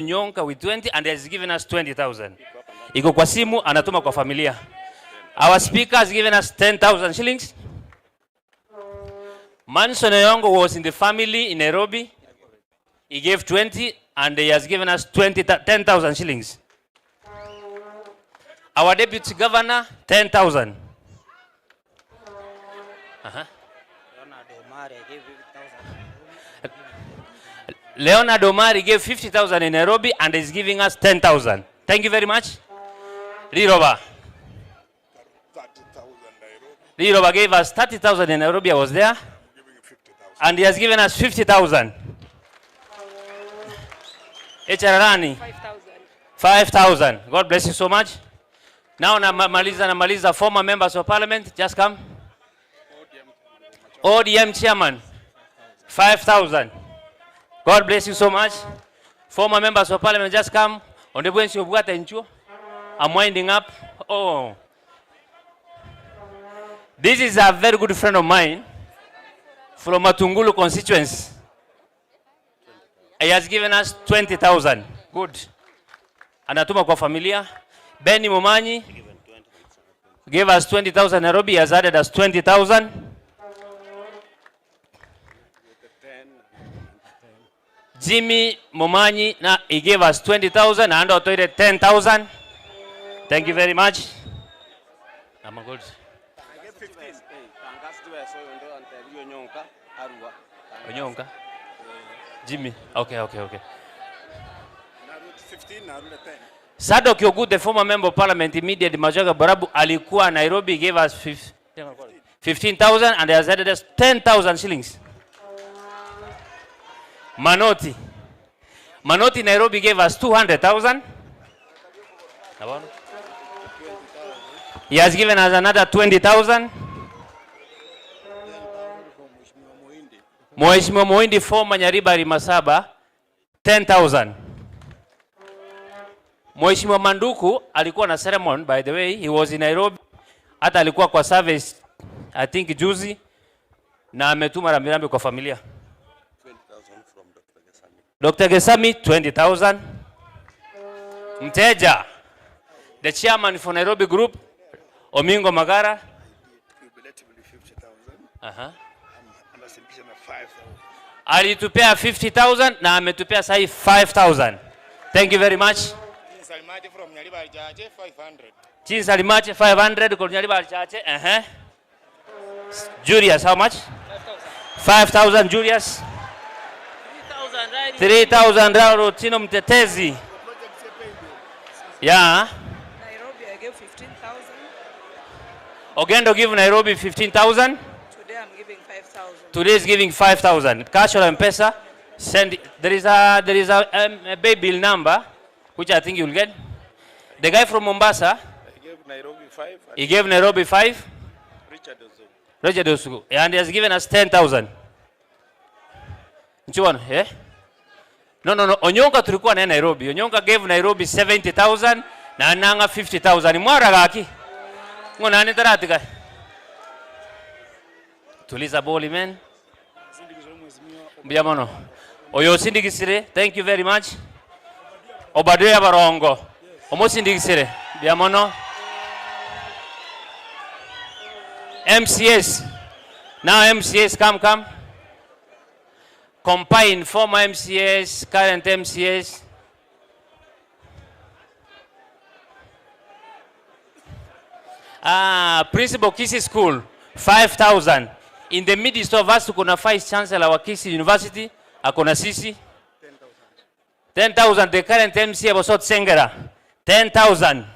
Nyonka with 20 and has given us 20,000. Iko kwa simu anatuma kwa familia. Our speaker has given us 10,000 shillings. Manson Oyongo was in the family in Nairobi. He gave 20 and he has given us 10,000 shillings. Our deputy governor, 10,000. Leonard Omari gave 50,000 in Nairobi and is giving us 10,000. Thank you very much. Riroba. 30,000 Nairobi. Riroba gave us 30,000 in Nairobi. I was there. And he has given us 50,000. Echarani. 5,000. God bless you so much. Now namaliza former members of parliament. Just come. ODM chairman. 5,000. God bless you so much. Former members of parliament, just come. On the bench of water in Chu. I'm winding up. Oh. This is a very good friend of mine from Matungulu constituency. He has given us 20,000. Good. Anatuma kwa familia. Benny Momanyi gave us 20,000 Nairobi. He has added us 20,000. Jimmy Momanyi, he gave us 20,000 and Otoide 10,000. Thank you very much. I'm good. I get 15. Onyonka? Jimmy. Okay. 15, 10. Sadok Yogut, the former member of parliament, immediate Majaga Barabu, alikuwa Nairobi, gave us 15,000 and he has added us 10,000 shillings. Manoti Nairobi gave us 200,000. He has given us another 20,000. Mheshimiwa Muhindi former Nyaribari Masaba 10,000. Mheshimiwa Manduku alikuwa na ceremony, by the way, he was in Nairobi. Hata alikuwa kwa service I think juzi na ametuma rambirambi kwa familia. 20,000 from Dr. Gesami. Dr. Gesami 20,000. Mteja, the chairman for Nairobi group, Omingo Magara. Cumulatively 50,000. Aha. Anasimbisha na 5,000. Alitupea 50,000 na ametupea sahi 5,000. Thank you very much. Salimati from Nyaribari Chache 500. Chin Salimati 500 kwa Nyaribari Chache. Julius, how much? 5,000 Julius. 3,000 Rauro Tino Mtetezi. Yeah. Nairobi, I gave 15,000. Ogendo give Nairobi 15,000. Today I'm giving 5,000. Today is giving 5,000. Cash or M-Pesa. Send. There is a baby bill number, which I think you'll get. The guy from Mombasa. I gave Nairobi 5. He gave Nairobi 5. Richard Ozugu. Osugu. And he has given us 10,000. Nchuano, eh? No. Onyonka tulikuwa na Nairobi. Onyonka gave Nairobi 70,000 na Ananga 50,000. Mwara gaki. Ngona ni taratika. Tuliza boli men. Biamono. Oyo sindigisire. Thank you very much. Obadia Barongo. Omo sindigisire. Biamono. MCS. Now MCS, come. Combine former MCS, current MCS. Principal Kisi School, 5,000. In the midst of us, kuna Vice Chancellor wa Kisi University, akona sisi. 10,000. The current MCA was Sengera, 10,000.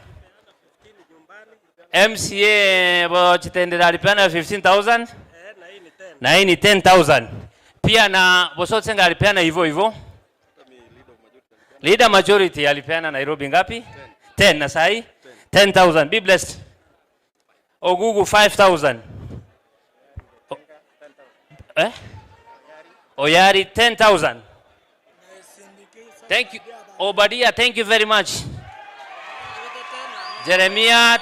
MCA Chitendera alipeana 15,000. Na hii ni 10,000. Pia na Bosot Senga alipeana hivyo. Leader majority alipeana Nairobi ngapi? 10 na sahi 10,000. Be blessed. Ogugu 5,000. Oyari 10,000. Thank you. Obadia, thank you very much. Jeremiah,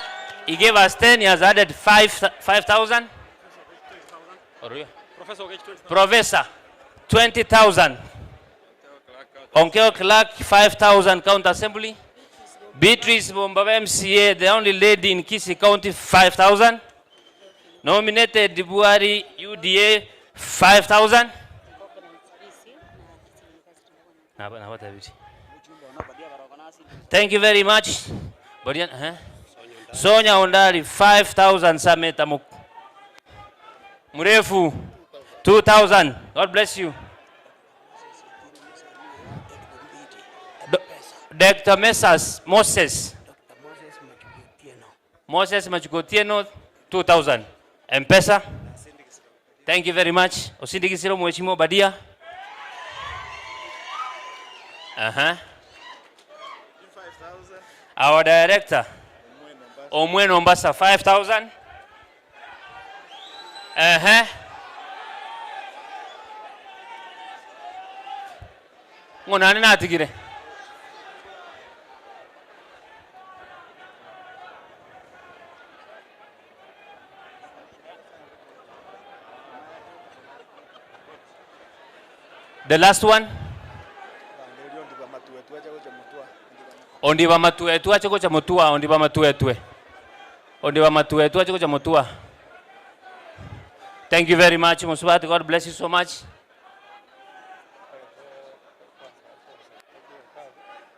he gave us 10, he has added 5,000. Professor, 20,000. Onkeo Clark, 5,000 County Assembly. Beatrice Bombaba MCA, the only lady in Kisii County, 5,000. Nominated Dibuari UDA, 5,000. Thank you very much. Sonya Ondari, 5,000. Sameta Murefu, 2,000. God bless you. Dr. Moses Machukotieno, 2,000. M-Pesa. Thank you very much. Osindigisiro Mheshimiwa Badia. Our director, Omweno Mombasa, 5,000. Ngonani natigire. The last one. Ondiba matuetu achiko cha mutua, ondiba matuetu. Ondiba matuetu achiko cha mutua. Thank you very much, Musubati. God bless you so much.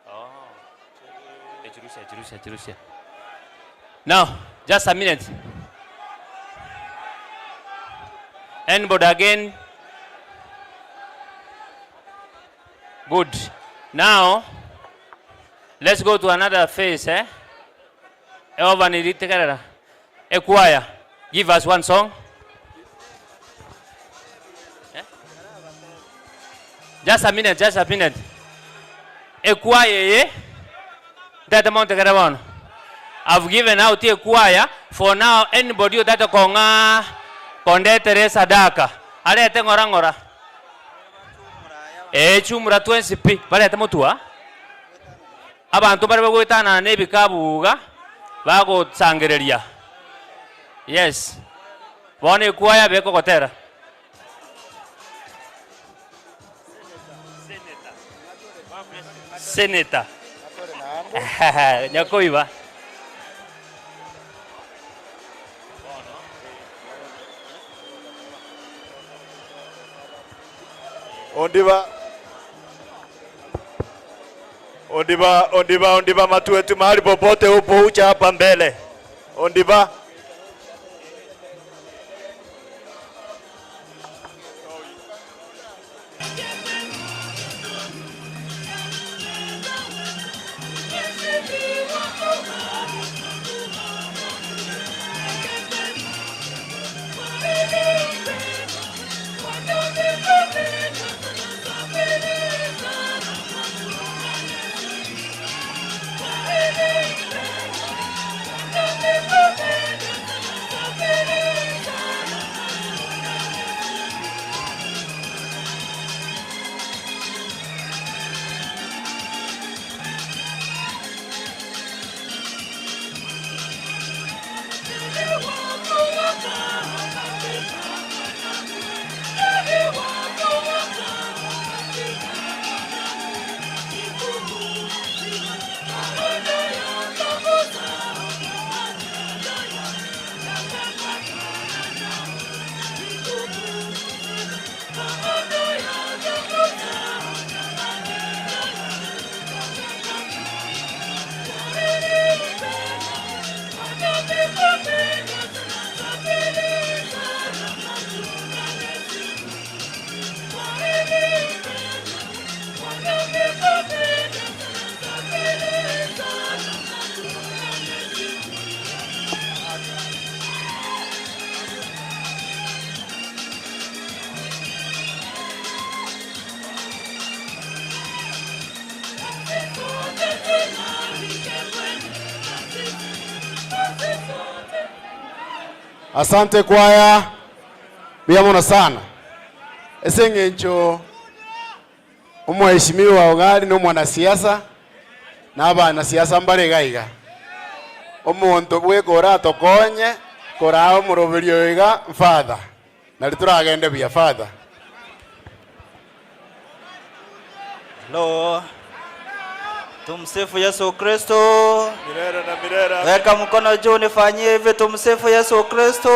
Oh. Jerusalem. Now, just a minute. Anybody again? Good. Now, let's go to another phase. A choir, give us one song. Just a minute. A choir, that amount of one. I've given out a choir. For now, anybody that konga konde Teresa Daka. Are tengorangora. Chumura 20p. Pale tamutua. Abantu bari bagwetana nebikabuga bago tsangereria. Yes. Bone choir beko kotera. Senator. Nyakoiba. Ondiba matuetu mahali popote upo ucha hapa mbele. Ondiba. Asante kwaya. Biyamona sana. Esengencho umweshimiwa ogali no mwanasiasa n'abana siasa mbaregaiga. Omuntu bwekora tokonye korao muroberio iga father. Nali turagende bya father. Hello. Tumsifu Yesu Kristo. Milele na milele. Weka mkono juu nifanyie hivi. Tumsifu Yesu Kristo.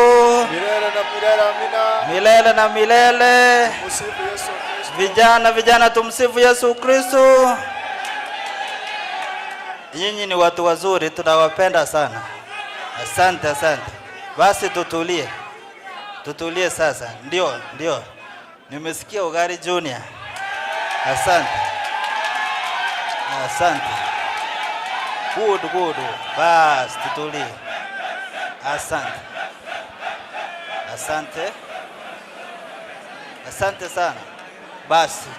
Milele na milele. Amina. Milele na milele. Tumsifu Yesu Kristo. Vijana tumsifu Yesu Kristo. Nyinyi ni watu wazuri, tunawapenda sana. Asante. Basi tutulie sasa. Ndio. Nimesikia Ugari Junior. Asante. Good. Basi tutulie. Asante sana. Basi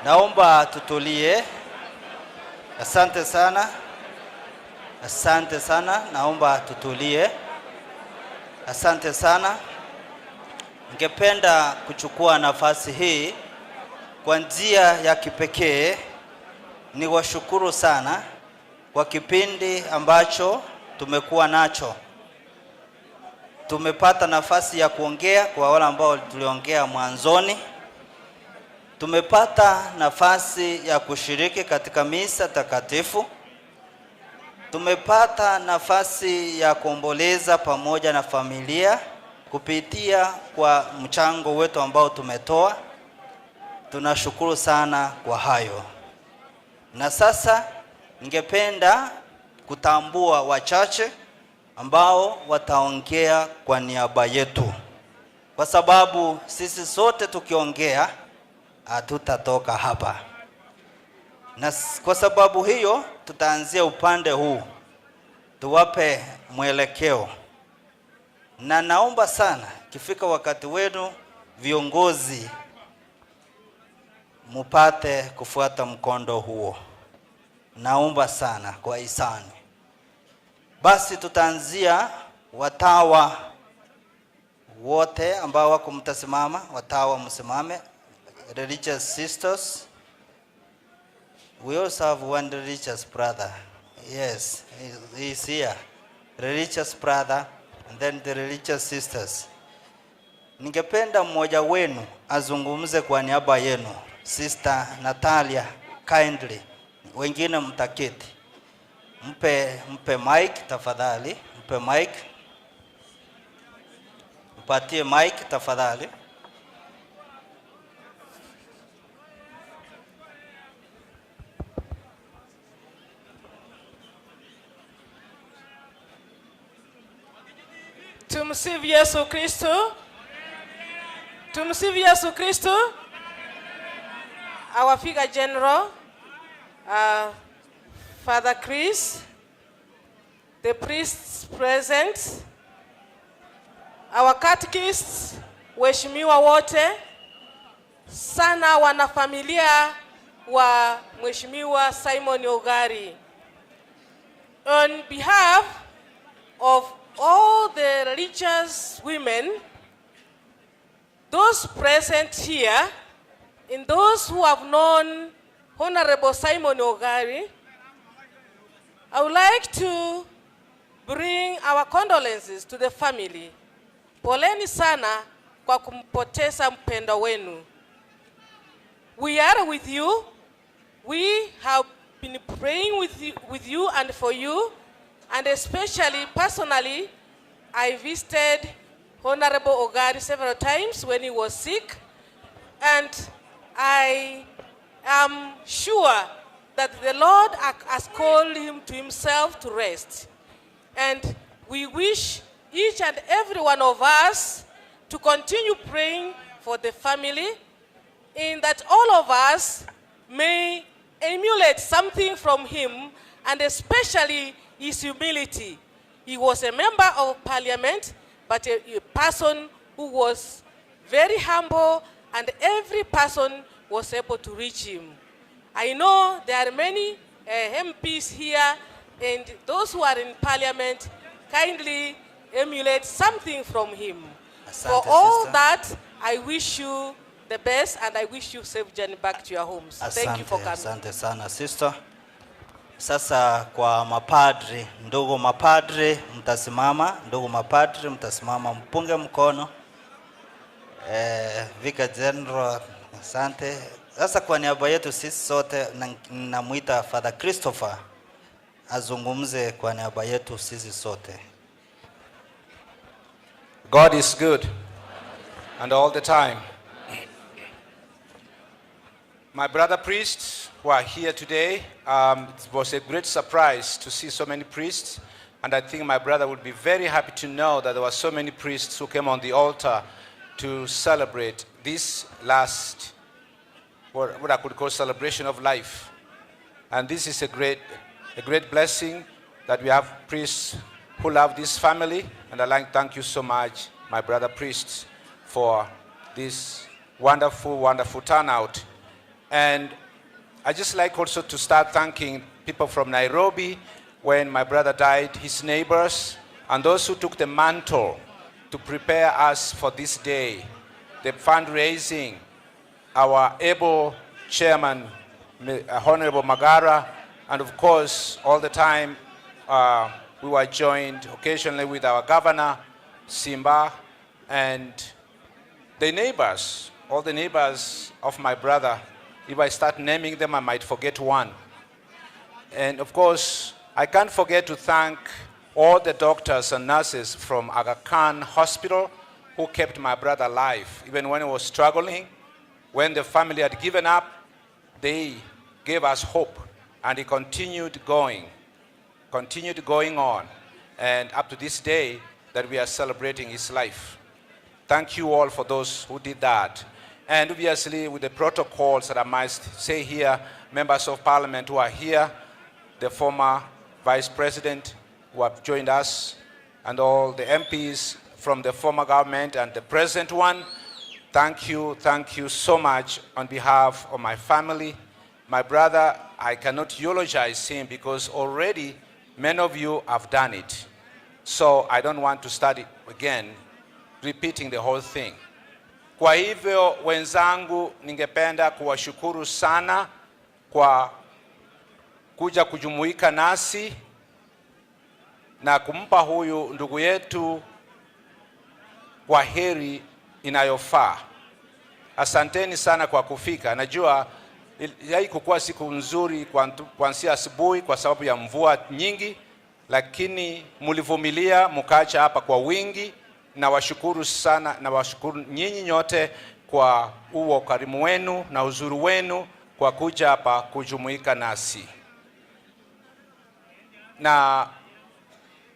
naomba tutulie. Asante sana. Naomba tutulie. Asante sana. Ningependa kuchukua nafasi hii kwa njia ya kipekee ni washukuru sana kwa kipindi ambacho tumekuwa nacho. Tumepata nafasi ya kuongea kwa wale ambao tuliongea mwanzoni. Tumepata nafasi ya kushiriki katika misa takatifu. Tumepata nafasi ya kuomboleza pamoja na familia kupitia kwa mchango wetu ambao tumetoa. Tunashukuru sana kwa hayo. Na sasa ningependa kutambua wachache ambao wataongea kwa niaba yetu, kwa sababu sisi sote tukiongea hatutatoka hapa. Na kwa sababu hiyo tutaanzia upande huu, tuwape mwelekeo. Na naomba sana kifika wakati wenu viongozi mupate kufuata mkondo huo. Naomba sana kwa hisani. Basi tutaanzia watawa wote ambao wako mtasimama. Watawa msimame. Religious sisters. We also have one religious brother. Yes, he is here. Religious brother and then the religious sisters. Ningependa mmoja wenu azungumze kwa niaba yenu. Sister Natalia, kindly. Wengine mtaketi. Mpe mic tafadhali. Mpe mic. Mpatie mic tafadhali. Tumsifu Yesu Kristo. Tumsifu Yesu Kristo. Our Vicar General, Father Chris, the priests present, our catechists, waheshimiwa wote, sana wanafamilia wa Mheshimiwa Simon Ugari. On behalf of all the religious women, those present here, and those who have known Honorable Simon Ugari, I would like to bring our condolences to the family. Poleni sana kwa kumpoteza mpendo wenu. We are with you. We have been praying with you and for you. And especially, personally, I visited Honorable Ugari several times when he was sick. And I am sure that the Lord has called him to himself to rest. And we wish each and every one of us to continue praying for the family, in that all of us may emulate something from him, and especially his humility. He was a member of parliament, but a person who was very humble, and every person was able to reach him. I know there are many MPs here, and those who are in parliament kindly emulate something from him. Asante, for all sister. that, I wish you the best, and I wish you safe journey back to your homes. Thank you for coming. Asante sana sister. Sasa kwa mapadri, ndugu mapadri mtasimama, ndugu mapadri mtasimama, mpunge mkono. Vicar General, asante. Sasa kwa niaba yetu sisi sote namuita Father Christopher azungumze kwa niaba yetu sisi sote. God is good and all the time. My brother priests who are here today, it was a great surprise to see so many priests, and I think my brother would be very happy to know that there were so many priests who came on the altar to celebrate this last, what I could call celebration of life. And this is a great blessing that we have priests who love this family, and I'd like to thank you so much, my brother priests, for this wonderful, wonderful turnout. And I just like also to start thanking people from Nairobi when my brother died, his neighbors, and those who took the mantle to prepare us for this day, the fundraising, our able chairman, Honorable Magara, and of course, all the time, we were joined occasionally with our governor, Simba, and the neighbors, all the neighbors of my brother. If I start naming them, I might forget one. And of course, I can't forget to thank all the doctors and nurses from Aga Khan Hospital who kept my brother alive. Even when he was struggling, when the family had given up, they gave us hope. And he continued going on. And up to this day that we are celebrating his life. Thank you all for those who did that. And obviously with the protocols that I must say here, members of parliament who are here, the former vice president who have joined us, and all the MPs from the former government and the present one, thank you so much on behalf of my family. My brother, I cannot eulogize him because already many of you have done it. So I don't want to start it again, repeating the whole thing. Kwa hivyo wenzangu, ningependa kuwashukuru sana kwa kuja kujumuika nasi na kumpa huyu ndugu yetu kwa heri inayofaa. Asanteni sana kwa kufika. Najua haikuwa siku nzuri kuanzia asubuhi kwa sababu ya mvua nyingi, lakini mlivumilia mkaacha hapa kwa wingi. Na washukuru sana, na washukuru nyinyi nyote kwa huo karimu wenu na uzuri wenu kwa kuja hapa kujumuika nasi. Na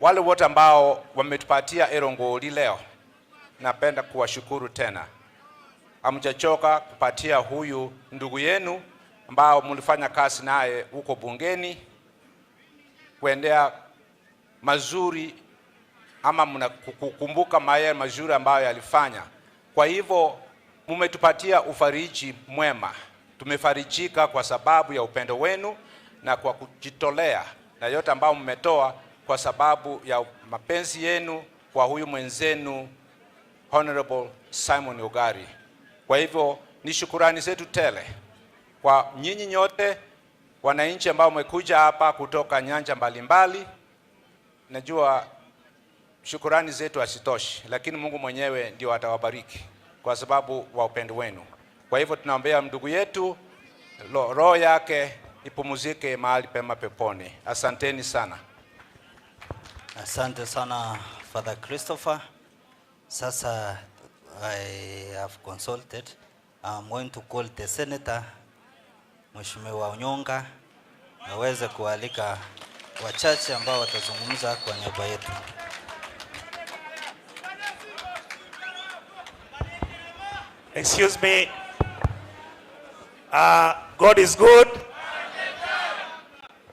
wale wote ambao wametupatia erongoli leo, napenda kuwashukuru tena. Hamjachoka kupatia huyu ndugu yenu ambao mlifanya kazi naye huko bungeni kuendea mazuri ama mnakukumbuka maya mazuri ambayo yalifanya. Kwa hivyo mmetupatia ufariji mwema. Tumefarijika kwa sababu ya upendo wenu na kwa kujitolea na yote ambao mmetoa kwa sababu ya mapenzi yenu kwa huyu mwenzenu Honorable Simon Ogari. Kwa hivyo ni shukurani zetu tele kwa nyinyi nyote wananchi ambao mmekuja hapa kutoka nyanja mbalimbali. Najua shukurani zetu hasitoshi, lakini Mungu mwenyewe ndio atawabariki kwa sababu wa upendo wenu. Kwa hivyo tunaombea ndugu yetu roho yake ipumzike mahali pema peponi. Asanteni sana. Asante sana Father Christopher. Sasa I have consulted. I'm going to call the senator, Mheshimiwa Onyonga, aweze kualika wachache ambao watazungumza kwa niaba yetu. Excuse me. God is good.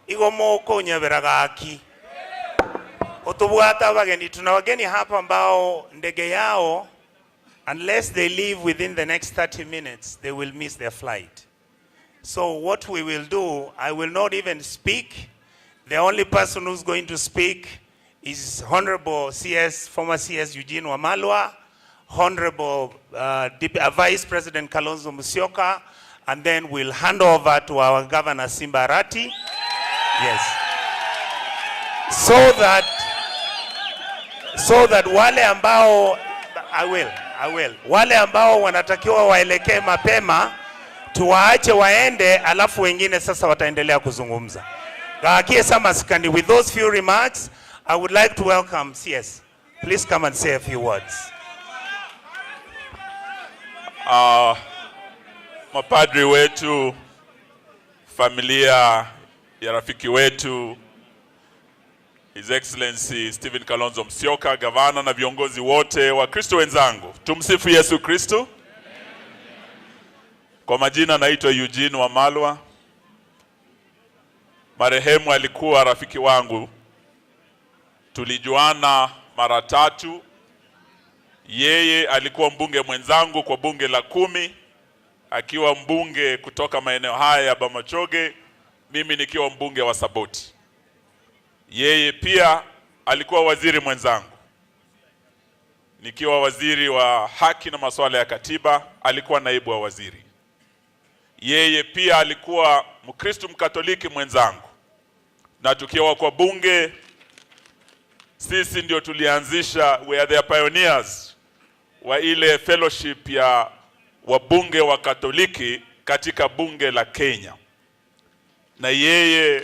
Igomo konya beragaki. Otubuata wageni, tuna wageni hapa ambao ndege yao, unless they leave within the next 30 minutes, they will miss their flight. So what we will do, I will not even speak. The only person who's going to speak is Honorable CS, former CS Eugene Wamalwa, Honorable Vice President Kalonzo Musyoka, and then we'll hand over to our Governor Simba Arati. Yes. So that wale ambao, I will. Wale ambao wanatakiwa waelekee mapema, tuwaache waende, alafu wengine sasa wataendelea kuzungumza. Gakie Samaskani, with those few remarks, I would like to welcome CS. Please come and say a few words. Mapadri wetu, familia ya rafiki wetu His Excellency Stephen Kalonzo Musyoka, gavana na viongozi wote wa Kristo wenzangu. Tumsifu Yesu Kristo. Kwa majina naitwa Eugene Wamalwa. Marehemu alikuwa rafiki wangu. Tulijuana mara 3. Yeye alikuwa mbunge mwenzangu kwa bunge la 10, akiwa mbunge kutoka maeneo haya ya Bamachoge, mimi nikiwa mbunge wa Saboti. Yeye pia alikuwa waziri mwenzangu. Nikiwa waziri wa haki na masuala ya katiba, alikuwa naibu wa waziri. Yeye pia alikuwa Mkristo Mkatoliki mwenzangu. Na tukiwa kwa bunge, sisi ndio tulianzisha, we are the pioneers wa ile fellowship ya wabunge wa Katoliki katika bunge la Kenya. Na yeye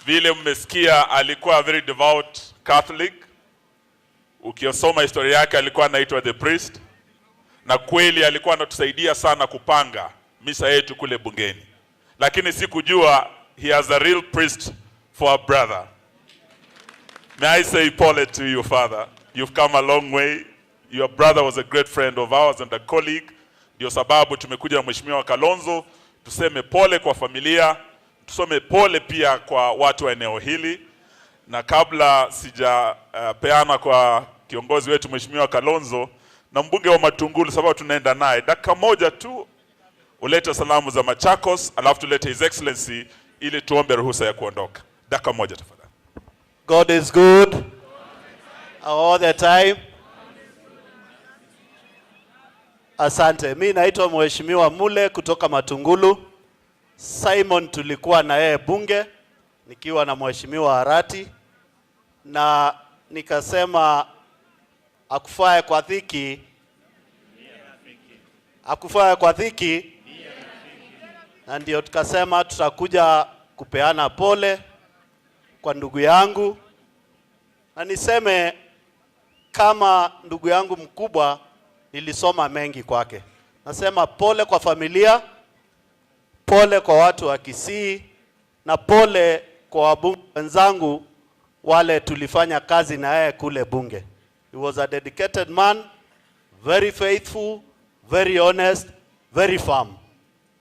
vile mmesikia alikuwa very devout Catholic. Ukiosoma historia yake alikuwa anaitwa the priest, na kweli alikuwa anatusaidia sana kupanga misa yetu kule bungeni. Lakini sikujua he has a real priest for a brother. May I say pole to you, Father. You've come a long way. Your brother was a great friend of ours and a colleague. Ndio sababu tumekuja na Mheshimiwa Kalonzo, tuseme pole kwa familia, tusome pole pia kwa watu wa eneo hili. Na kabla sija peana kwa kiongozi wetu Mheshimiwa Kalonzo na mbunge wa Matungulu, sababu tunaenda naye, dakika moja tu ulete salamu za Machakos, alafu tulete His Excellency ili tuombe ruhusa ya kuondoka. Dakika moja tafadhali. God is good all the time. Asante. Mimi naitwa Mheshimiwa Mule kutoka Matungulu. Simon tulikuwa na yeye bunge nikiwa na Mheshimiwa Arati, na nikasema akufae kwa dhiki, akufae kwa dhiki, na ndio tukasema tutakuja kupeana pole kwa ndugu yangu. Na niseme kama ndugu yangu mkubwa, nilisoma mengi kwake. Nasema pole kwa familia, pole kwa watu wa Kisii, na pole kwa wabunge wenzangu wale tulifanya kazi na yeye kule bunge. He was a dedicated man, very faithful, very honest, very firm.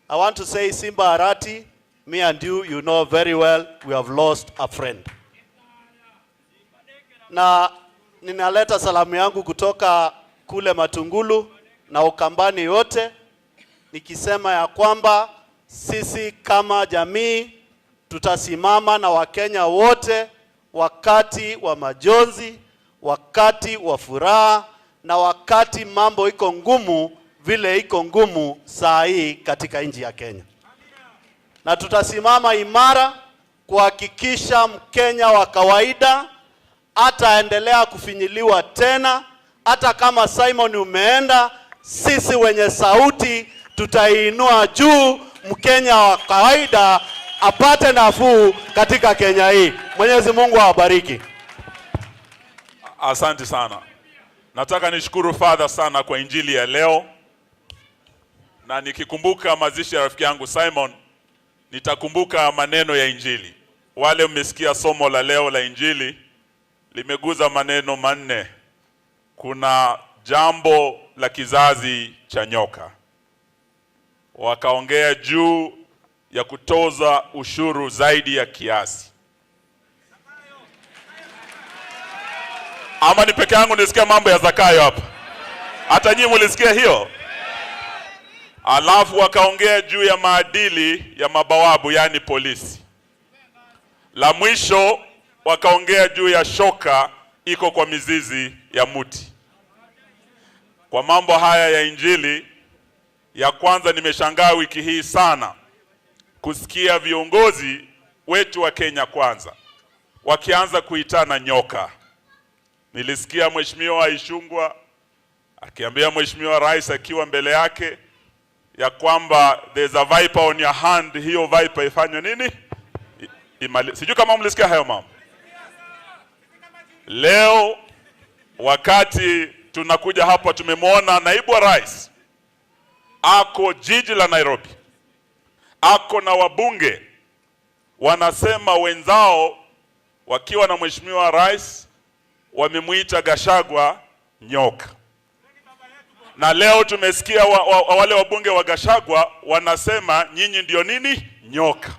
I want to say, Simba Arati, me and you know very well, we have lost a friend. Na ninaleta salamu yangu kutoka kule Matungulu na Ukambani yote, nikisema ya kwamba sisi kama jamii tutasimama na Wakenya wote wakati wa majonzi, wakati wa furaha, na wakati mambo iko ngumu vile iko ngumu saa hii katika nchi ya Kenya. Na tutasimama imara kuhakikisha Mkenya wa kawaida hataendelea kufinyiliwa tena. Hata kama Simon umeenda, sisi wenye sauti tutainua juu, Mkenya wa kawaida apate nafuu katika Kenya hii. Mwenyezi Mungu awabariki. Asante sana. Nataka nishukuru Father sana kwa injili ya leo. Na nikikumbuka mazishi ya rafiki yangu Simon, nitakumbuka maneno ya injili. Wale mmesikia somo la leo la injili, limeguza maneno 4. Kuna jambo la kizazi cha nyoka. Wakaongea juu ya kutoza ushuru zaidi ya kiasi. Ama ni peke yangu nisikia mambo ya Zakayo hapa? Hata nyinyi mlisikia hiyo? Alafu wakaongea juu ya maadili ya mabawabu, yani polisi. La mwisho wakaongea juu ya shoka iko kwa mizizi ya muti. Kwa mambo haya ya injili, ya kwanza nimeshangaa wiki hii sana kusikia viongozi wetu wa Kenya Kwanza wakianza kuitana nyoka. Nilisikia Mheshimiwa Ishungwa akiambia Mheshimiwa Rais akiwa mbele yake ya kwamba there's a viper on your hand, hiyo viper ifanywe nini? Sijui kama mlisikia hayo mama. Leo wakati tunakuja hapa tumemwona naibu wa rais ako jiji la Nairobi, ako na wabunge wanasema wenzao wakiwa na mheshimiwa rais wamemuita Gachagua nyoka. Na leo tumesikia wale wabunge wa Gachagua wanasema nyinyi ndio nini? Nyoka.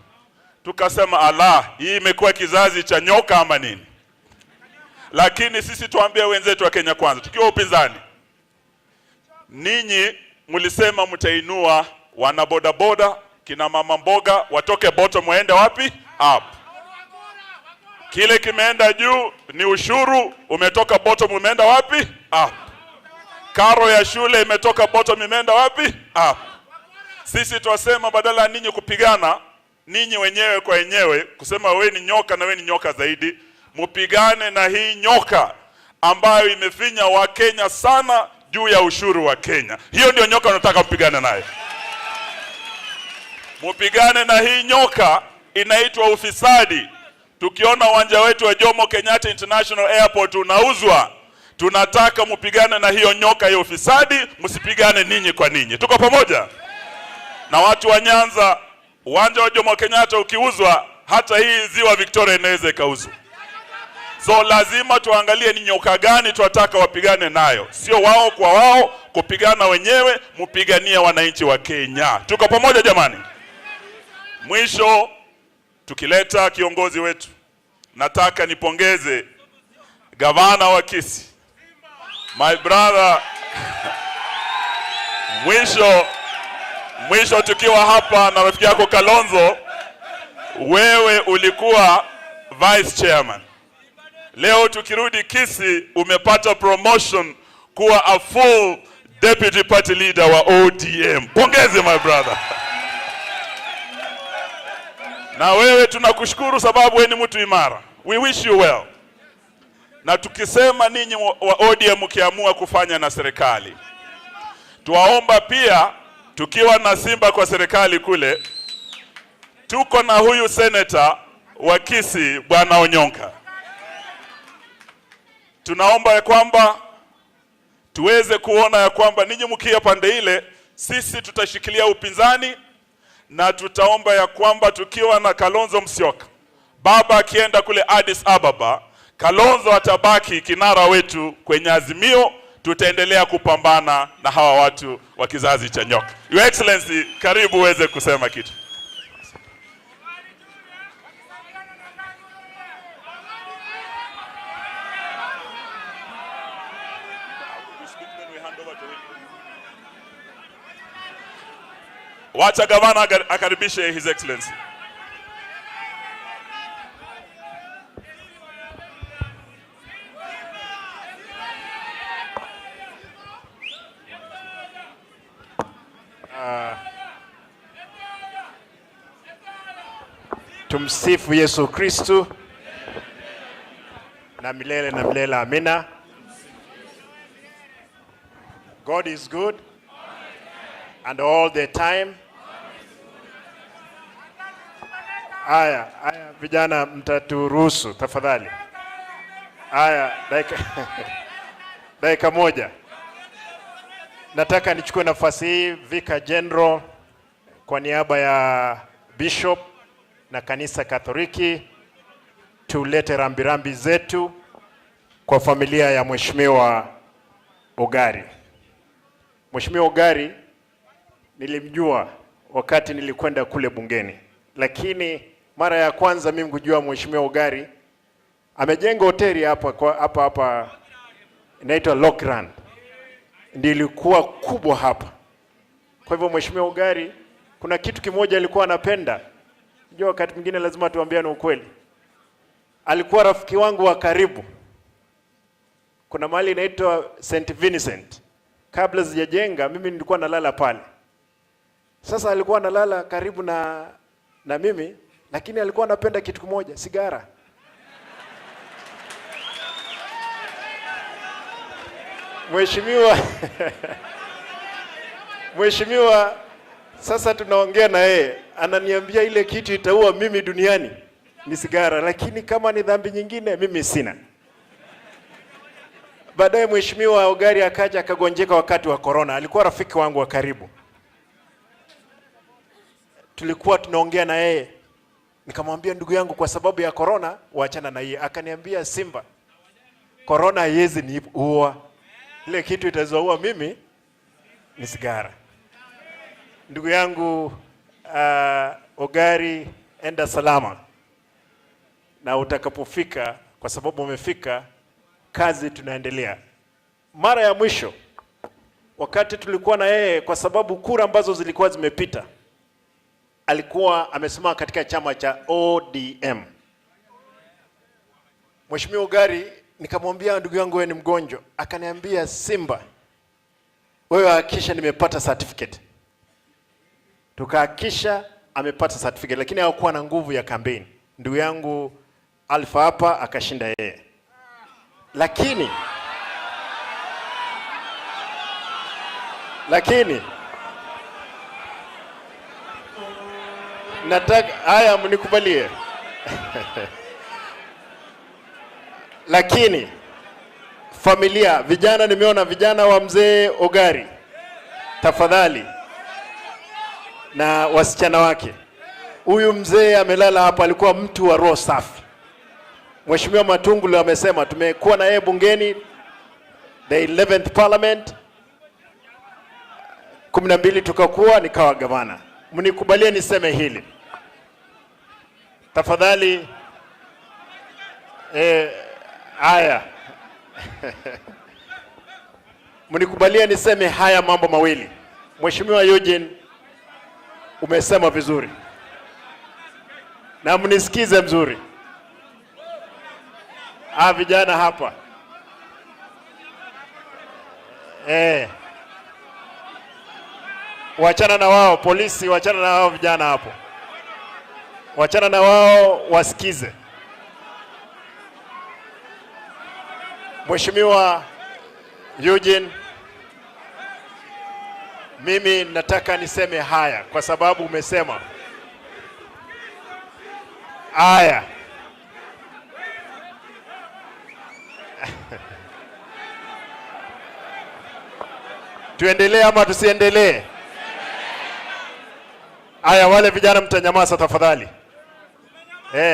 Tukasema ala, hii imekuwa kizazi cha nyoka ama nini? Lakini sisi tuambie wenzetu wa Kenya Kwanza, tukiwa upinzani, ninyi mlisema mtainua wana bodaboda, kina mama mboga, watoke bottom waende wapi? Up. Kile kimeenda juu ni ushuru, umetoka bottom umeenda wapi? Up. Karo ya shule imetoka bottom imeenda wapi? Up. Sisi tuwasema badala ninyi kupigana ninyi wenyewe kwa wenyewe, kusema wewe ni nyoka na wewe ni nyoka zaidi, mupigane na hii nyoka ambayo imefinya wa Kenya sana juu ya ushuru wa Kenya. Hiyo ndio nyoka unataka mpigane naye. Mupigane na hii nyoka inaitwa ufisadi. Tukiona uwanja wetu wa Jomo Kenyatta International Airport unauzwa, tunataka mupigane na hiyo nyoka ya ufisadi, msipigane ninyi kwa ninyi. Tuko pamoja? Na watu wa Nyanza, uwanja wa Jomo Kenyatta ukiuzwa, hata hii ziwa Victoria inaweza ikauzwa. So lazima tuangalie ni nyoka gani tunataka wapigane nayo. Sio wao kwa wao, kupigana wenyewe, mupiganie wananchi wa Kenya. Tuko pamoja jamani? Mwisho, tukileta kiongozi wetu, nataka nipongeze gavana wa Kisii, my brother. Mwisho tukiwa hapa na rafiki yako Kalonzo, wewe ulikuwa vice chairman. Leo tukirudi Kisii umepata promotion kuwa a full deputy party leader wa ODM. Pongeze my brother. Na wewe tunakushukuru sababu wewe ni mtu imara. We wish you well. Na tukisema ninyi wa ODM mkiamua kufanya na serikali, tuwaomba pia tukiwa na Simba kwa serikali kule, tuko na huyu senator wa Kisii Bwana Onyonka. Tunaomba ya kwamba tuweze kuona ya kwamba ninyi mkia pande ile, sisi tutashikilia upinzani, na tutaomba ya kwamba tukiwa na Kalonzo Musyoka, baba akienda kule Addis Ababa, Kalonzo atabaki kinara wetu kwenye Azimio. Tutaendelea kupambana na hawa watu wa kizazi cha nyoka. Your Excellency, karibu uweze kusema kitu. Wacha gavana akaribishe His Excellency. Tumsifu Yesu Kristu na milele amina. God is good and all the time. Aya, vijana mtaturuhusu tafadhali. Aya, dakika moja. Nataka nichukue nafasi hii Vicar General kwa niaba ya Bishop na kanisa Katoliki tulete rambirambi zetu kwa familia ya Mheshimiwa Ogari. Mheshimiwa Ogari nilimjua wakati nilikwenda kule bungeni, lakini mara ya kwanza mimi kujua Mheshimiwa Ogari amejenga hoteli hapa inaitwa Lockland, ndio ilikuwa kubwa hapa. Kwa hivyo Mheshimiwa Ogari kuna kitu kimoja alikuwa anapenda. Unajua wakati mwingine lazima tuambiane ukweli. Alikuwa rafiki wangu wa karibu. Kuna mahali inaitwa St. Vincent. Kabla sijajenga mimi nilikuwa nalala pale. Sasa alikuwa analala karibu na mimi, lakini alikuwa anapenda kitu kimoja, sigara. Sasa tunaongea na yeye, ananiambia ile kitu itaua mimi duniani ni sigara, lakini kama ni dhambi nyingine mimi sina. Baadaye Mheshimiwa Ogari akaja akagonjeka wakati wa corona. Alikuwa rafiki wangu wa karibu. Tulikuwa tunaongea na yeye. Nikamwambia, ndugu yangu, kwa sababu ya corona waachana na yeye. Akaniambia, Simba, corona haiwezi niua. Ile kitu itazoua mimi ni sigara. Ndugu yangu Ogari, enda salama. Na utakapofika, kwa sababu umefika, kazi tunaendelea. Mara ya mwisho wakati tulikuwa na yeye, kwa sababu kura ambazo zilikuwa zimepita, alikuwa amesimama katika chama cha ODM. Mheshimiwa Ogari, nikamwambia, ndugu yangu, wewe ni mgonjwa. Akaniambia, Simba, wewe hakikisha nimepata certificate. Tukahakikisha amepata certificate, lakini hakuwa na nguvu ya kampeni. Ndugu yangu Alpha hapa akashinda yeye. Lakini nataka haya mnikubalie. Lakini familia, vijana, nimeona vijana wa mzee Ogari, tafadhali, na wasichana wake. Huyu mzee amelala hapa, alikuwa mtu wa roho safi. Mheshimiwa Matungulu amesema tumekuwa na yeye bungeni the 11th parliament 12 tukakuwa nikawa gavana. Mnikubalie niseme hili tafadhali. Haya mnikubalie niseme haya mambo mawili. Mheshimiwa Eugene, umesema vizuri na mnisikize mzuri. Vijana hapa wachana na wao, polisi wachana na wao, vijana hapo wachana na wao, wasikize. Mheshimiwa Eugene, mimi nataka niseme haya kwa sababu umesema haya. Tuendelee ama tusiendelee? Haya, wale vijana mtanyamaza tafadhali.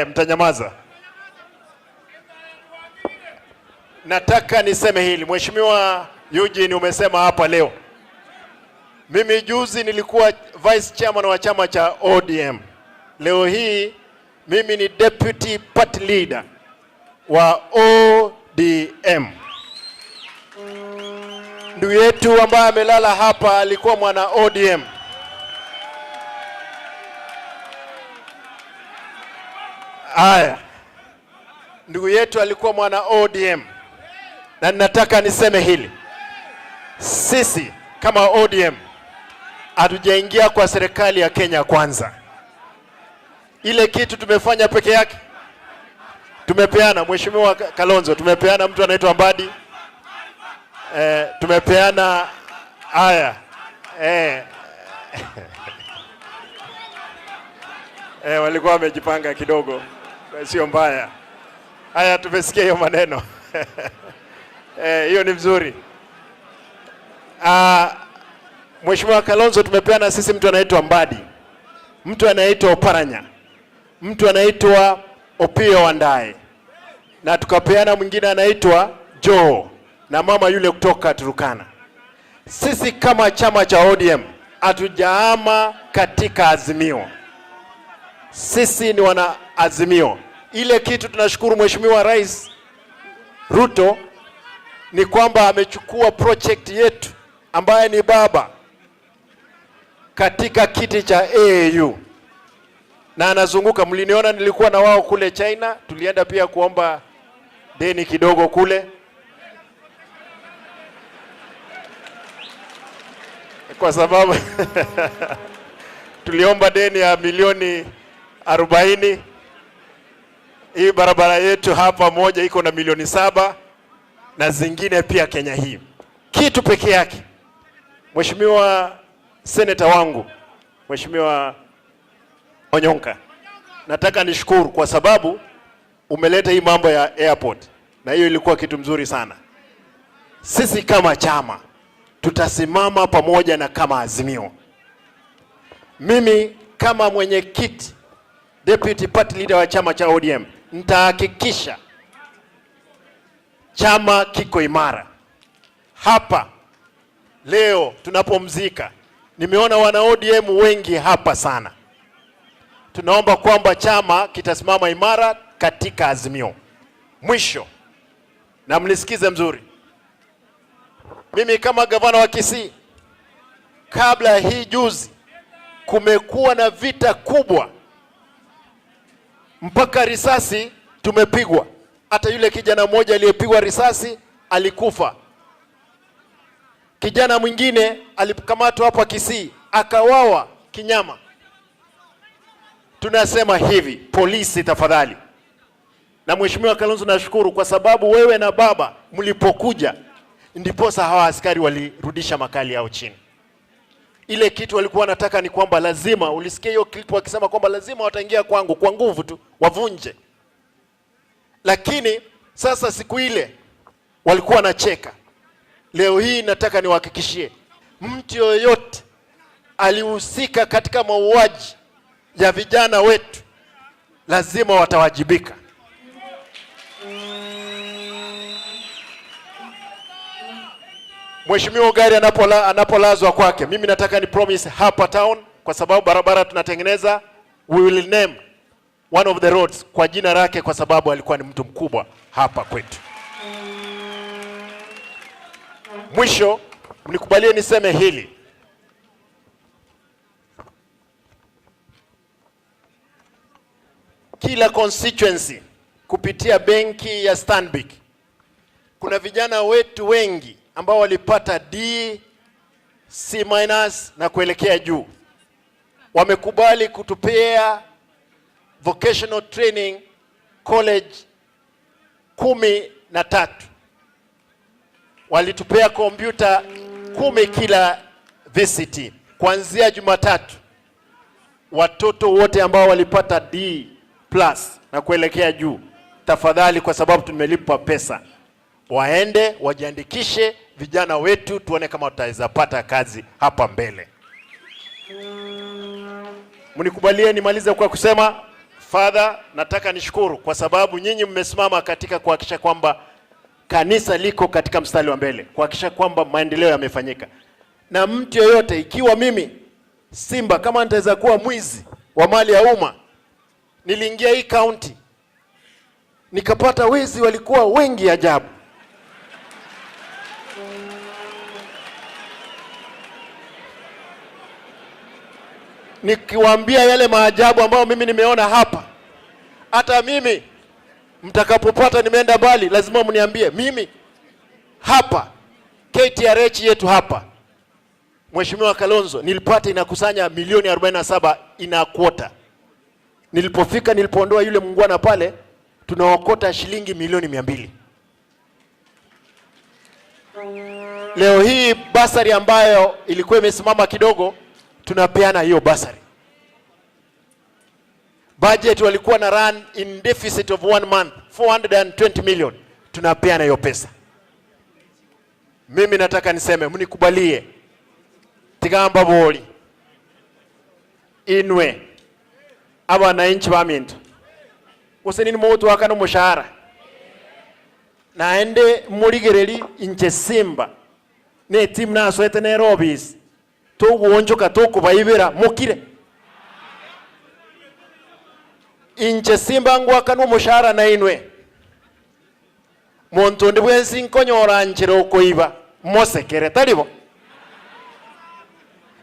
Mtanyamaza. Nataka niseme hili. Mheshimiwa Eugene, umesema hapa leo. Mimi juzi nilikuwa vice chairman wa chama cha ODM. Leo hii mimi ni deputy party leader wa ODM. Ndugu yetu ambaye amelala hapa alikuwa mwana ODM. Haya, ndugu yetu alikuwa mwana ODM. Na ninataka niseme hili. Sisi kama ODM hatujaingia kwa serikali ya Kenya Kwanza. Ile kitu tumefanya peke yake, tumepeana Mheshimiwa Kalonzo, tumepeana mtu anaitwa Mbadi, tumepeana haya walikuwa wamejipanga kidogo, sio mbaya. Haya, tumesikia hiyo maneno. Hiyo ni mzuri. Mheshimiwa Kalonzo, tumepeana sisi mtu anaitwa Mbadi, mtu anaitwa Oparanya, mtu anaitwa Opiyo Wandayi, na tukapeana mwingine anaitwa Joe na mama yule kutoka Turukana. Sisi kama chama cha ODM hatujaama katika Azimio. Sisi ni wana Azimio. Ile kitu tunashukuru Mheshimiwa Rais Ruto ni kwamba amechukua project yetu ambaye ni baba katika kiti cha AAU na anazunguka. Mliniona nilikuwa na wao kule China, tulienda pia kuomba deni kidogo kule. Kwa sababu tuliomba deni ya milioni 40. Hii barabara yetu hapa moja iko na milioni 7 na zingine pia Kenya hii. Kitu peke yake, Mheshimiwa Senator wangu, Mheshimiwa Onyonka, nataka nishukuru kwa sababu umeleta hii mambo ya airport, na hiyo ilikuwa kitu mzuri sana. Sisi kama chama tutasimama pamoja na kama Azimio. Mimi kama mwenyekiti deputy party leader wa chama cha ODM nitahakikisha chama kiko imara. Hapa leo tunapomzika, nimeona wana ODM wengi hapa sana. Tunaomba kwamba chama kitasimama imara katika Azimio. Mwisho, na mnisikize mzuri, mimi kama gavana wa Kisii, kabla hii juzi kumekuwa na vita kubwa mpaka risasi tumepigwa. Hata yule kijana mmoja aliyepigwa risasi alikufa. Kijana mwingine alikamatwa hapa Kisii akawawa kinyama. Tunasema hivi, polisi tafadhali. Na Mheshimiwa Kalonzo, nashukuru kwa sababu wewe na baba mlipokuja ndiposa hawa askari walirudisha makali yao chini. Ile kitu walikuwa wanataka ni kwamba lazima, ulisikia hiyo clip wakisema kwamba lazima wataingia kwangu kwa nguvu tu wavunje. Lakini sasa siku ile walikuwa wanacheka. Leo hii nataka niwahakikishie, mtu yoyote alihusika katika mauaji ya vijana wetu lazima watawajibika. Mheshimiwa Ogari anapolazwa kwake, mimi nataka ni promise hapa town, kwa sababu barabara tunatengeneza, we will name one of the roads kwa jina lake, kwa sababu alikuwa ni mtu mkubwa hapa kwetu. Mwisho, mnikubalie niseme hili. Kila constituency kupitia benki ya Stanbic kuna vijana wetu wengi ambao walipata D, C- na kuelekea juu. Wamekubali kutupea vocational training college 13. Walitupea kompyuta 10 kila VCT. Kuanzia Jumatatu, watoto wote ambao walipata D+ na kuelekea juu, tafadhali, kwa sababu tumelipa pesa, waende wajiandikishe vijana wetu, tuone kama tutaweza pata kazi hapa mbele. Mnikubalie nimalize kwa kusema, Father, nataka nishukuru kwa sababu nyinyi mmesimama katika kuhakikisha kwamba kanisa liko katika mstari wa mbele, kuhakikisha kwamba maendeleo yamefanyika. Na mtu yoyote, ikiwa mimi Simba kama nitaweza kuwa mwizi wa mali ya umma, niliingia hii county nikapata wezi walikuwa wengi ajabu. Nikiwaambia yale maajabu ambayo mimi nimeona hapa, hata mimi mtakapopata nimeenda mbali, lazima mniambie. Mimi hapa KTRH yetu hapa, Mheshimiwa Kalonzo, nilipata inakusanya milioni 47 ina quota. Nilipofika, nilipoondoa yule mungwana pale, tunaokota shilingi milioni 200. Leo hii basari ambayo ilikuwa imesimama kidogo, tunapeana hiyo basari. Budget walikuwa na run in deficit of 1 month 420 million, tunapeana hiyo pesa. Mimi nataka niseme, mnikubalie tigamba boli inwe abananchi bamintu usenini mutu wakano mushahara naende muligereri inche Simba ne team naswete ne robis tuguonjoka tukubayibira mukire inche Simba ngwakano mushahara na inwe muntu ndi bwensi nkonyora njero koiba mosekere talibo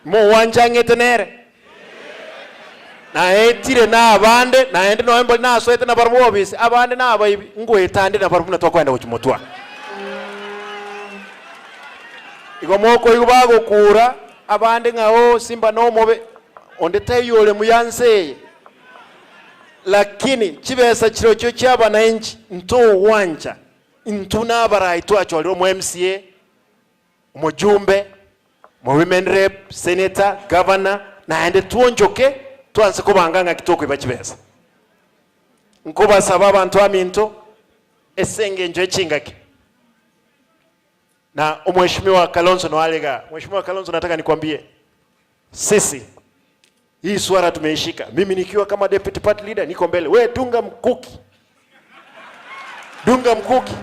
mo wanjangete nere na etire na abande na ende noembo na swete na barubobisi abande na abayibi ngwetande na barubuna twakwenda kukimutwa igomoko yubago kura abande ngao Simba no mobe onde tayole muyanse, lakini chibesa chiro cyo cyaba na inchi nto wanja intuna barai twacho aliro mu MCA umujumbe mu women rep senator governor naende tuonjoke twanze kubanganga kitoko ibachibesa nkuba saba abantu aminto esenge njo echingake na mheshimiwa Kalonzo no alega. Mheshimiwa Kalonzo, nataka nikwambie sisi hii swala tumeishika. Mimi nikiwa kama deputy party leader niko mbele. We dunga mkuki. Dunga mkuki.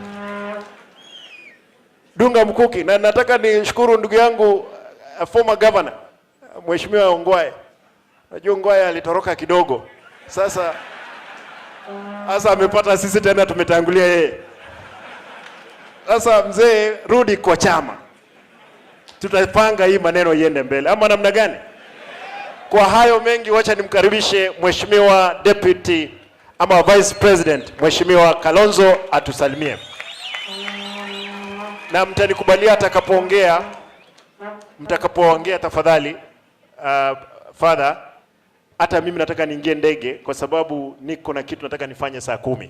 Dunga mkuki. Na nataka nishukuru ndugu yangu former governor Mheshimiwa Ongwae. Najua Ongwae alitoroka kidogo. Sasa amepata sisi tena tumetangulia yeye. Sasa mzee, rudi kwa chama. Tutapanga hii maneno iende mbele. Ama namna gani? Kwa hayo mengi, wacha nimkaribishe Mheshimiwa Deputy ama Vice President Mheshimiwa Kalonzo atusalimie. Na mtanikubalia mtakapoongea tafadhali, Father, hata mimi nataka niingie ndege kwa sababu niko na kitu nataka nifanye saa 10.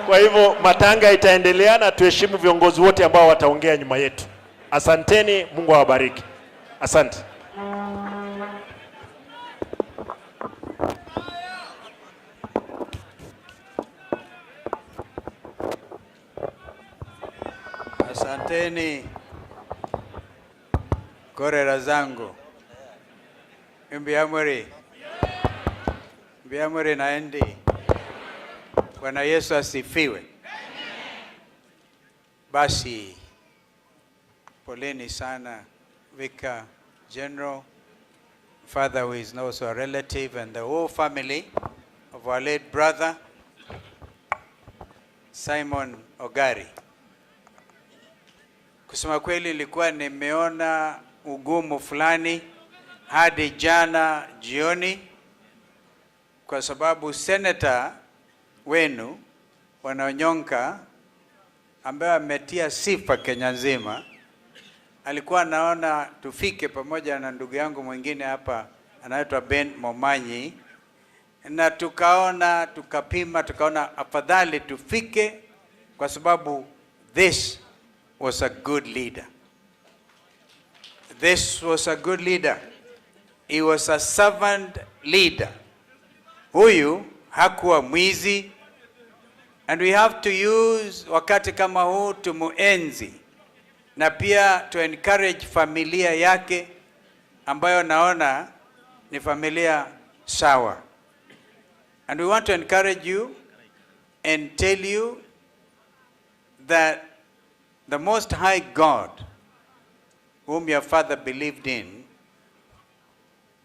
Kwa hivyo matanga itaendelea na tuheshimu viongozi wote ambao wataongea nyuma yetu. Asanteni, Mungu awabariki. Asante. Asanteni korera zangu. Mbiamwere naendi. Bwana Yesu asifiwe. Basi poleni sana Vicar General, Father who is also a relative, and the whole family of our late brother Simon Ogari. Kusema kweli nilikuwa nimeona ugumu fulani hadi jana jioni, kwa sababu senator wenu Wanaonyonka ambaye ametia sifa Kenya nzima alikuwa naona tufike pamoja na ndugu yangu mwingine hapa anaitwa Ben Momanyi, na tukapima tukaona afadhali tufike kwa sababu this was a good leader. This was a good leader. He was a servant leader. Huyu hakuwa mwizi, and we have to use wakati kama huu tumuenzi na pia to encourage familia yake ambayo naona ni familia sawa. And we want to encourage you and tell you that the Most High God, whom your father believed in,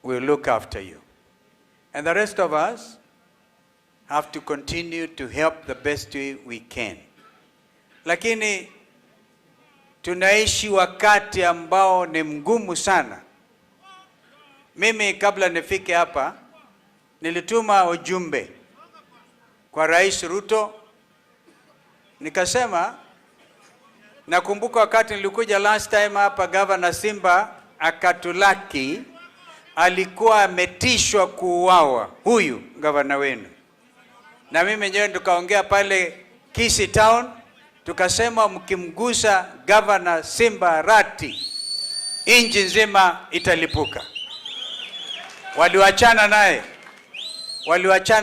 will look after you. And the rest of us have to continue to help the best way we can. Lakini tunaishi wakati ambao ni mgumu sana. Mimi kabla nifike hapa nilituma ujumbe kwa Rais Ruto, nikasema nakumbuka wakati nilikuja last time hapa, Governor Simba akatulaki, alikuwa ametishwa kuuawa huyu governor wenu, na mimi mwenyewe tukaongea pale Kisii Town, tukasema mkimgusa Governor Simba Arati inji nzima italipuka. Waliwachana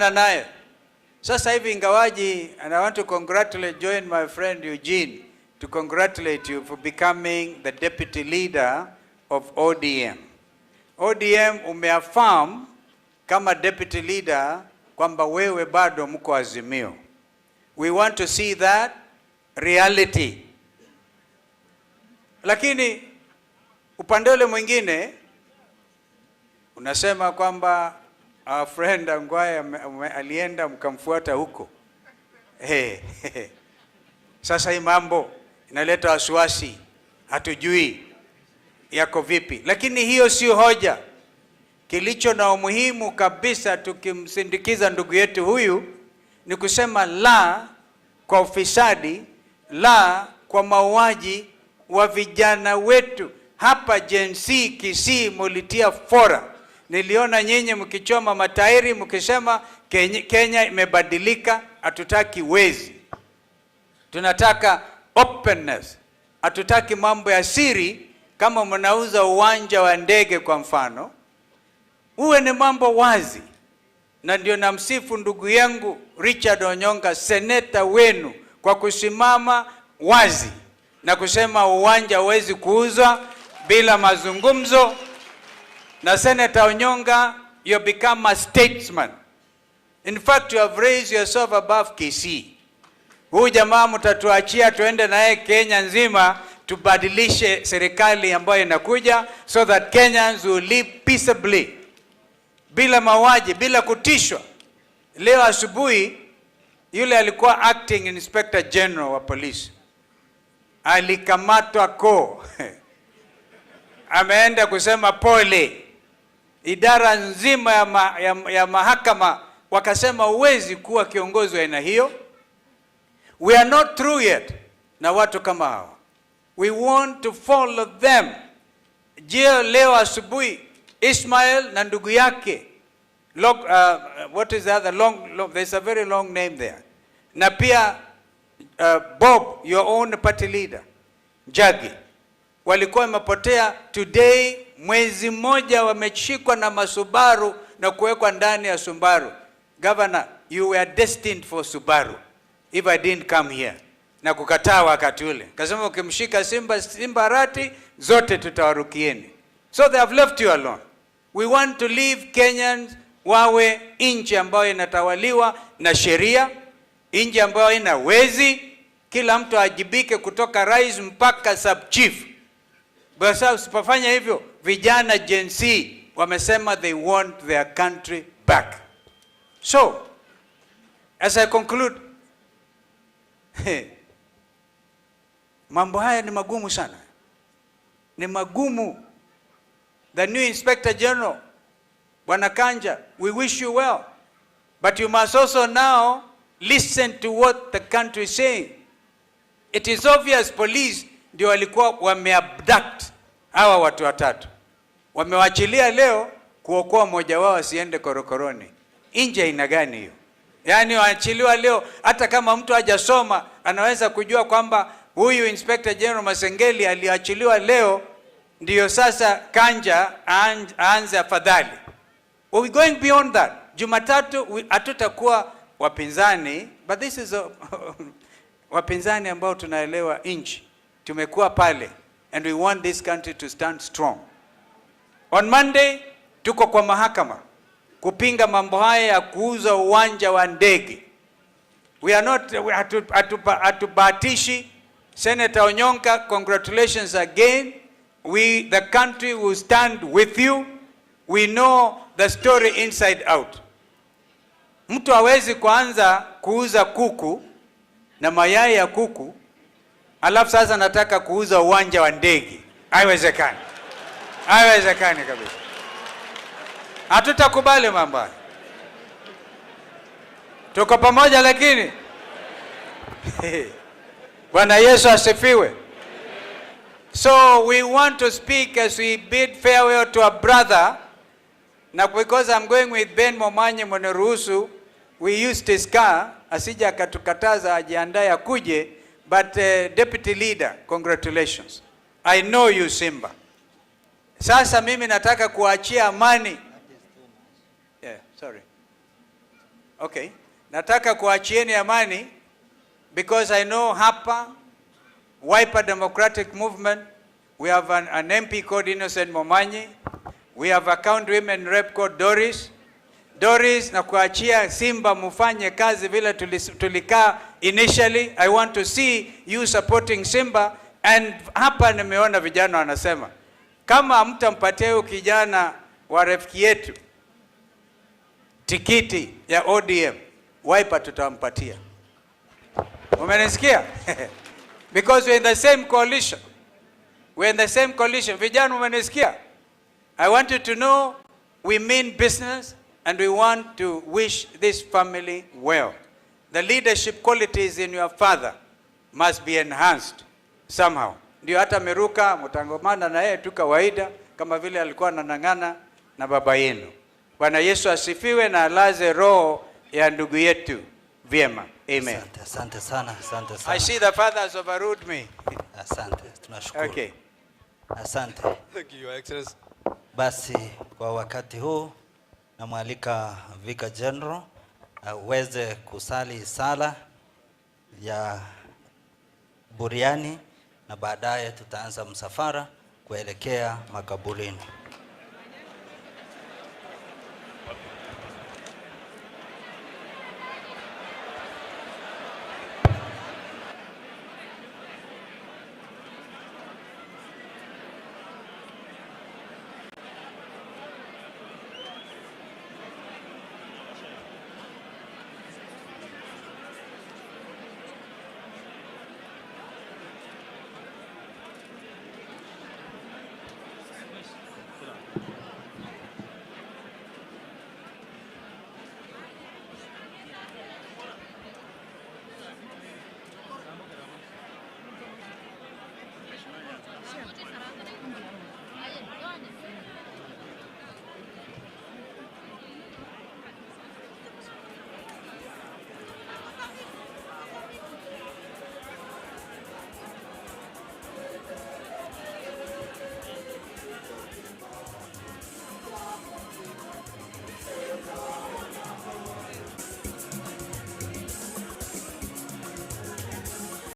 naye. Sasa hivi ingawaji, and I want to join my friend Eugene to congratulate you for becoming the deputy leader of ODM. ODM umeaffirm kama deputy leader kwamba wewe bado mko Azimio. We want to see that reality. Lakini upande ule mwingine unasema kwamba our friend Ongwae alienda mkamfuata huko. Sasa hii mambo inaleta wasiwasi, hatujui yako vipi. Lakini hiyo sio hoja. Kilicho na umuhimu kabisa tukimsindikiza ndugu yetu huyu ni kusema la kwa ufisadi, la kwa mauaji wa vijana wetu. Hapa Gen Z Kisii mulitia fora. Niliona nyinyi mkichoma matairi mkisema Kenya imebadilika, hatutaki wezi. Tunataka openness. Hatutaki mambo ya siri kama mnauza uwanja wa ndege kwa mfano, uwe ni mambo wazi. Na ndio namsifu ndugu yangu Richard Onyonga, seneta wenu, kwa kusimama wazi na kusema uwanja huwezi kuuzwa bila mazungumzo. Na Senator Onyonga, you become a statesman. In fact, you have raised yourself above KC. Huyu jamaa mtatuachia tuende naye Kenya nzima, tubadilishe serikali ambayo inakuja, so that Kenyans will live peaceably, bila mauaji, bila kutishwa. Leo asubuhi yule alikuwa acting inspector general wa police alikamatwa ko ameenda kusema pole. Idara nzima ya mahakama wakasema uwezi kuwa kiongozi wa aina hiyo. We are not through yet na watu kama hao. We want to follow them. Leo asubuhi Ismail na ndugu yake what is the other long, there's a very long name there. Na pia Bob, your own party leader, Jagi, walikuwa wamepotea. Today mwezi mmoja wameshikwa na masubaru na kuwekwa ndani ya Subaru. Governor, you were destined for Subaru if I didn't come here. Na kukataa wakati ule. Kasema ukimshika Simba rati zote tutawarukieni. So they have left you alone. We want to leave Kenyans wawe nchi ambayo inatawaliwa na sheria, nchi ambayo ina wezi, kila mtu ajibike kutoka rais mpaka sub chief. Basi usipofanya hivyo, vijana Gen Z wamesema they want their country back. So, as I conclude, mambo haya ni magumu sana. Ni magumu. The new Inspector General, Bwana Kanja, we wish you well. But you must also now listen to what the country is saying. It is obvious police ndio walikuwa wameabduct hawa watu watatu. Wamewachilia leo kuokoa mmoja wao asiende korokoroni. Nje ina gani hiyo? Yaani waachiliwa leo, hata kama mtu hajasoma anaweza kujua kwamba huyu Inspector General Masengeli aliachiliwa leo ndio sasa Kanja aanze afadhali. We going beyond that. Jumatatu hatutakuwa wapinzani, but this is wapinzani ambao tunaelewa nchi. Tumekuwa pale and we want this country to stand strong. On Monday tuko kwa mahakama kupinga mambo haya ya kuuza uwanja wa ndege. We are not atubatishi. Senator Onyonka, congratulations again. The country will stand with you. We know the story inside out. Mtu hawezi kuanza kuuza kuku na mayai ya kuku alafu sasa nataka kuuza uwanja wa ndege. Haiwezekani. Haiwezekani kabisa. Hatutakubali mambo haya. Tuko pamoja lakini. Bwana Yesu asifiwe. So we want to speak as we bid farewell to our brother. Now because I'm going with Ben Momanyi Mweneruhusu, we used his car, asija akatukataza ajiandae akuje, but deputy leader, congratulations. I know you Simba. Sasa mimi nataka kuachia amani. Yeah, sorry. Okay. Nataka kuachieni amani because I know hapa Wiper Democratic Movement, we have an MP called Innocent Momanyi. We have a county women rep called Doris. Doris, na kuachia Simba mufanye kazi vile tulikaa initially. I want to see you supporting Simba. And hapa nimeona vijana wanasema, kama mtampatia huyu kijana wa rafiki yetu tikiti ya ODM, Wiper tutampatia. Umenisikia? Because we're in the same coalition. We're in the same coalition. Vijana umenisikia? I want you to know we mean business and we want to wish this family well. The leadership qualities in your father must be enhanced somehow. Ndio hata Meruka mtangomana na yeye tu kawaida kama vile alikuwa anang'ang'ana na baba yenu. Bwana Yesu asifiwe na alaze roho ya ndugu yetu vyema. Amen. Asante sana, asante sana. I see the father has overruled me. Asante, tunashukuru. Okay. Asante. Thank you, Your Excellency. Basi kwa wakati huu namwalika Vicar General aweze kusali sala ya buriani na baadaye tutaanza msafara kuelekea makaburini.